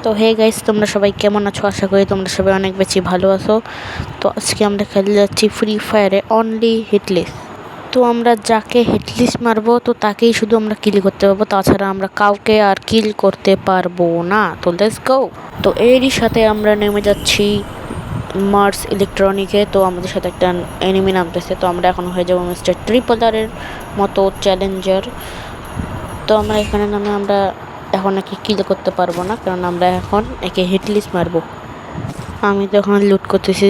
তো hey guys, তোমরা সবাই কেমন আছো? আশা করি তোমরা সবাই অনেক বেশি ভালো আছো। তো আজকে আমরা খেলে যাচ্ছি ফ্রি ফায়ারে অনলি হিটলিস্ট। তো আমরা যাকে হিটলিস্ট মারবো তো তাকেই শুধু আমরা কিল করতে পারবো, তাছাড়া আমরা কাউকে আর কিল করতে পারবো না। তো লেটস গো। তো এরই সাথে আমরা নেমে যাচ্ছি মার্স ইলেকট্রনিকে। তো আমাদের সাথে একটা এনিমি নামতেছে, তো আমরা এখন হয়ে যাবো মিস্টার ট্রিপলারের মতো চ্যালেঞ্জার। তো আমরা এখানে নামে আমরা এখন একে কিল করতে পারবো না, কারণ আমরা এখন একে হিটলিস্ট মারবো। আমি তো এখন লুট করতেছি,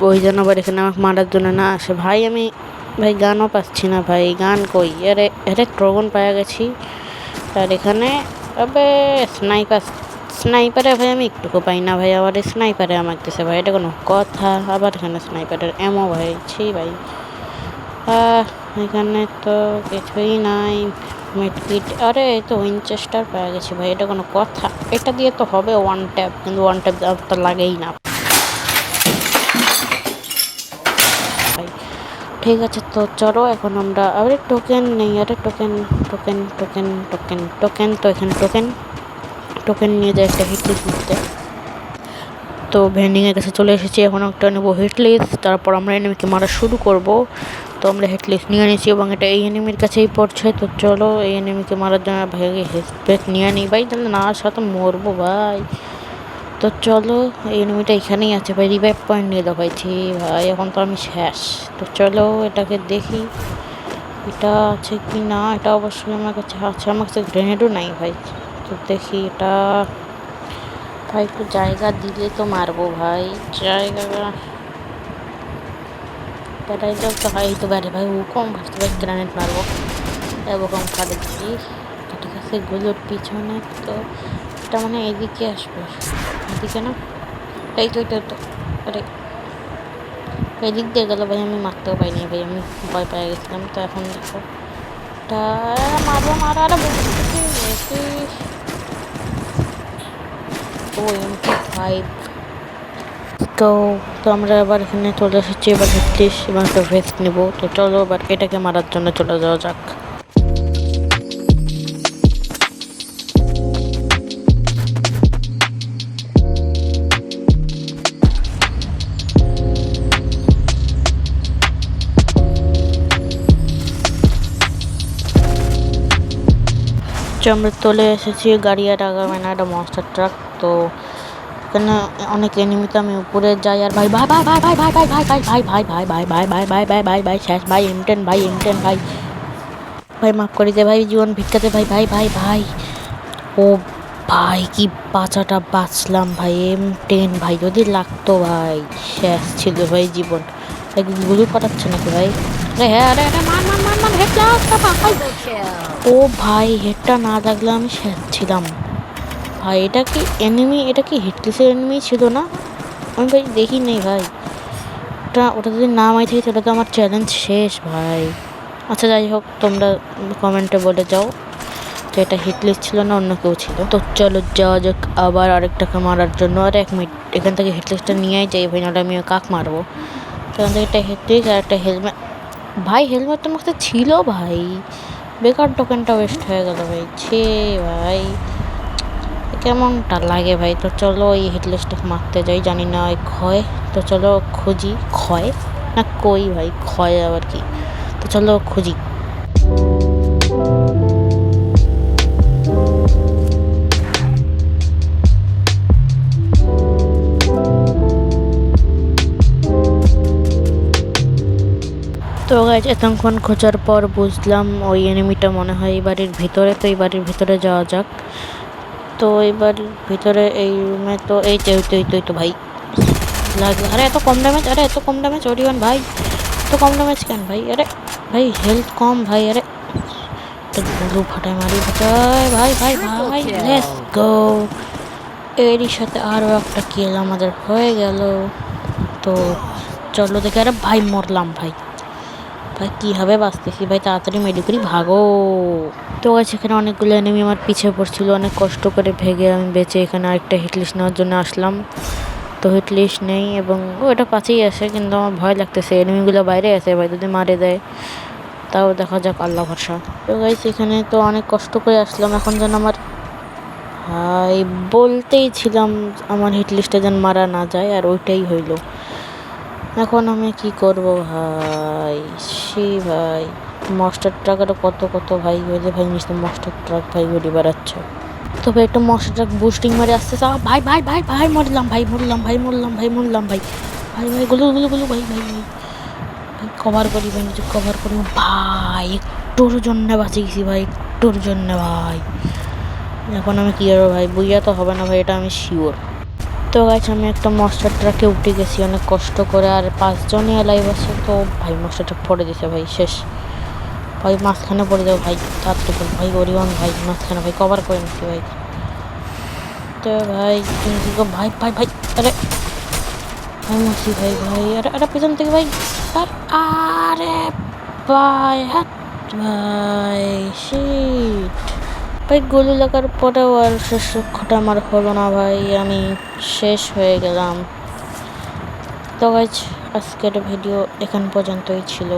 ওই জন্য আবার এখানে আমাকে মারার জন্য না আসে। আমি গানও পাচ্ছি না ভাই, গান কই? আরে আরে ড্রাগন পাওয়া গেছি। আর এখানে আবে স্নাইপারে ভাই আমি একটুকু পাই না ভাই, আবার স্নাইপারে আমাকে দিছে ভাই, এটা কোনো কথা? আবার এখানে স্নাইপারের এমও ভাই, ছি ভাই। এখানে তো কিছুই নাই। মেডকিট, আরে এই তো উইনচেস্টার পেয়ে গেছি ভাই, এটা কোনো কথা? এটা দিয়ে তো হবে ওয়ান ট্যাপ, কিন্তু ওয়ান ট্যাপ তো লাগেই না ভাই। ঠিক আছে, তো চলো এখন আমরা আরে টোকেন নেই, আরে token token token token token তো এখানে টোকেন টোকেন নিয়ে যায় একটা হিটলিস্ট নিতে। তো ভেন্ডিংয়ের কাছে চলে এসেছি, এখন একটা নেবো হিটলিস্ট, তারপর আমরা এনিমিকে মারা শুরু করব। তো আমরা হিটলিস্ট নিয়ে নিয়েছি এবং এটা এই এনিমির কাছেই পড়ছে। তো চলো এই এনিমিকে মারার জন্য ভাই হেডসেট নিয়ে নিই ভাই, তাহলে না সাথে মরবো ভাই। তো চলো এই এনিমিটা এখানেই আছে ভাই, রিভাইভ পয়েন্ট নিয়ে দেখাইছি ভাই, এখন তো আমি শেষ। তো চলো এটাকে দেখি এটা আছে কি না। এটা অবশ্যই আমার কাছে আছে, আমার কাছে গ্রেনেডও নাই ভাই। তো দেখি এটা ভাই, একটু জায়গা দিলে তো মারবো ভাই, জায়গা বেড়াই যাও তো হয় তো বেড়ে ভাই, ও কম ভাবতে ভাই গ্রানেড মারবো এরকম কাটেছি। ঠিক আছে, গুলোর পিছনে তো এটা মানে এদিকে আসবে, এদিকে না, এই তো এটা তো, আরে এদিক দিয়ে গেলো ভাই, আমি মারতেও পাইনি ভাই, আমি ভয় পেয়ে গেছিলাম। তো এখন দেখো এটা মারবো মারা, আরে ও MP5। তো তো আমরা এবার এখানে চলে এসেছি, এবার হিটলিস্ট এবং একটা ভেস্ট নেব। তো চলো এবার এটাকে মারার জন্য চলে যাওয়া যাক। আমরা চলে এসেছি, গাড়ি আর আগামী না একটা মনস্টার ট্রাক। তো এখানে অনেক এনিমিতে আমি উপরে যাই, আর ভাই ভাই ভাই ভাই ভাই ভাই ভাই ভাই ভাই ভাই ভাই ভাই ভাই ভাই ভাই ভাই ভাই ভাই শেষ ভাই, M10 ভাই, M10 ভাই, ভাই মাফ করে দে ভাই, জীবন ভিক্ষাতে ভাই ভাই ভাই ভাই। ও ভাই কি বাঁচাটা বাঁচলাম ভাই, M10 ভাই যদি লাগতো ভাই শেষ ছিল ভাই জীবন। গুলি পাঠাচ্ছে নাকি ভাই? আরে হ্যাঁ, আরে আরে মান মান মান মান হেড লাগতো ভাই। ও ভাই হেডটা না লাগলে আমি শেষ ছিলাম ভাই। এটা কি এনিমি? এটা কি হিটলিস্টের এনিমি ছিল না? আমি ভাই দেখি নেই ভাই, ওটা যদি না মাই থাকে তাহলে তো আমার চ্যালেঞ্জ শেষ ভাই। আচ্ছা যাই হোক, তোমরা কমেন্টে বলে যাও যে এটা হিটলিস্ট ছিল না অন্য কেউ ছিল। তো চলো যাওয়া যাক আবার আরেকটাকে মারার জন্য। আর 1 মিনিট, এখান থেকে হিটলিস্টটা নিয়েই যাই ভাই, নাহলে আমি কাক মারবো। এখান থেকে একটা হিটলিস্ট আর একটা হেলমেট। ভাই হেলমেট তো আমার কাছে ছিল ভাই, বেকার টোকেনটা ওয়েস্ট হয়ে গেল ভাই, ছে ভাই কেমনটা লাগে ভাই। তো চলো এই হিটলিস্টটাকে মারতে যাই, জানি না ওই ক্ষয়। তো চলো খুঁজি, ক্ষয় না কই ভাই, ক্ষয় আবার কি? তো চলো খুঁজি। তো গাইজ এতক্ষণ খোঁজার পর বুঝলাম ওই এনিমিটা মনে হয় এই বাড়ির ভিতরে। তো এই বাড়ির ভিতরে যাওয়া যাক। তো এই বাড়ির ভিতরে এই রুমে তো এই তো ভাই লাগলো। আরে এত কম ড্যামেজ, আরে এত কম ড্যামেজ ওরিয়ন ভাই, এত কম ড্যামেজ কেন ভাই? আরে ভাই হেলথ কম ভাই, আরে গুলু ফাটায় মারি বাঁচায় ভাই ভাই ভাই, লেটস গো। এরই সাথে আরও একটা কিল আমাদের হয়ে গেল। তো চলো দেখে, আরে ভাই মরলাম ভাই, ভাই কীভাবে বাঁচতেছি ভাই, তাড়াতাড়ি মেডিকেল ভাগো। তো সেখানে অনেকগুলো এনিমি আমার পিছিয়ে পড়ছিল, অনেক কষ্ট করে ভেগে আমি বেঁচে এখানে আরেকটা হিটলিস্ট নেওয়ার জন্য আসলাম। তো হিটলিস্ট নেই এবং ওটা কাছেই আসে, কিন্তু আমার ভয় লাগতেছে, এনিমিগুলো বাইরে আছে ভাই, যদি মারে দেয়। তাও দেখা যাক, আল্লাহ ভরসা। তো গাইস এখানে তো অনেক কষ্ট করে আসলাম, এখন যেন আমার ভাই বলতেই ছিলাম আমার হিট লিস্টে যেন মারা না যায়, আর ওইটাই হইল। এখন আমি কি করব ভাই? ভাই মাস্টার ট্রাক কত কত ভাই, ওই যে ভাই নিচে মাস্টার ট্রাক ভাই ঘুরে বেড়াচ্ছে। তো ভাই একটা মাস্টার ট্রাক বুস্টিং মারে আসছে, ভাই ভাই ভাই ভাই মরলাম ভাই মরলাম ভাই মরলাম ভাই মরলাম ভাই ভাই ভাই গুলো গুলো গুলো ভাই ভাই ভাই ভাই কভার করি ভাই, নিজে কভার করি ভাই। একটুর জন্য বাঁচে গেছি ভাই, একটুর জন্য ভাই। এখন আমি কী করবো ভাই? বুইয়া তো হবে না ভাই, এটা আমি শিওর। তো গাছ আমি একটা মাস্টার ট্রাকে উঠে গেছি অনেক কষ্ট করে, আর 5 জনই লাইভ আছে। তো ভাই মাস্টার ট্রাক পড়ে দিছে ভাই, শেষ ভাই, মাঝখানে পড়ে যাবো ভাই। তাড়াতাড়ি বল ভাই, ওরিয়ন ভাই মাঝখানে ভাই কভার করে নিচ্ছি ভাই। তো ভাই ভাই ভাই ভাই আরে ভাই মরছি ভাই ভাই, আরে আরে পেছন থেকে ভাই, আর আরে ভাই হ্যাঁ ভাই শিট ভাই, গুলি লাগার পরেও আর শেষ লক্ষ্যটা আমার হলো না ভাই, আমি শেষ হয়ে গেলাম। তো গাইজ আজকের ভিডিও এখান পর্যন্তই ছিল।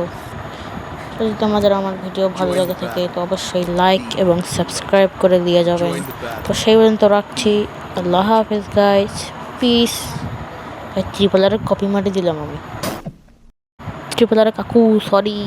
যদি তোমাদের আমার ভিডিও ভালো লেগে থাকে তো অবশ্যই লাইক এবং সাবস্ক্রাইব করে দিয়ে যাবেন। তো সেই পর্যন্ত রাখছি, আল্লাহ হাফেজ গাইজ, পিস। ভাই ট্রিপলারের কপি মারি দিলাম আমি, ট্রিপলারের কাকু সরি।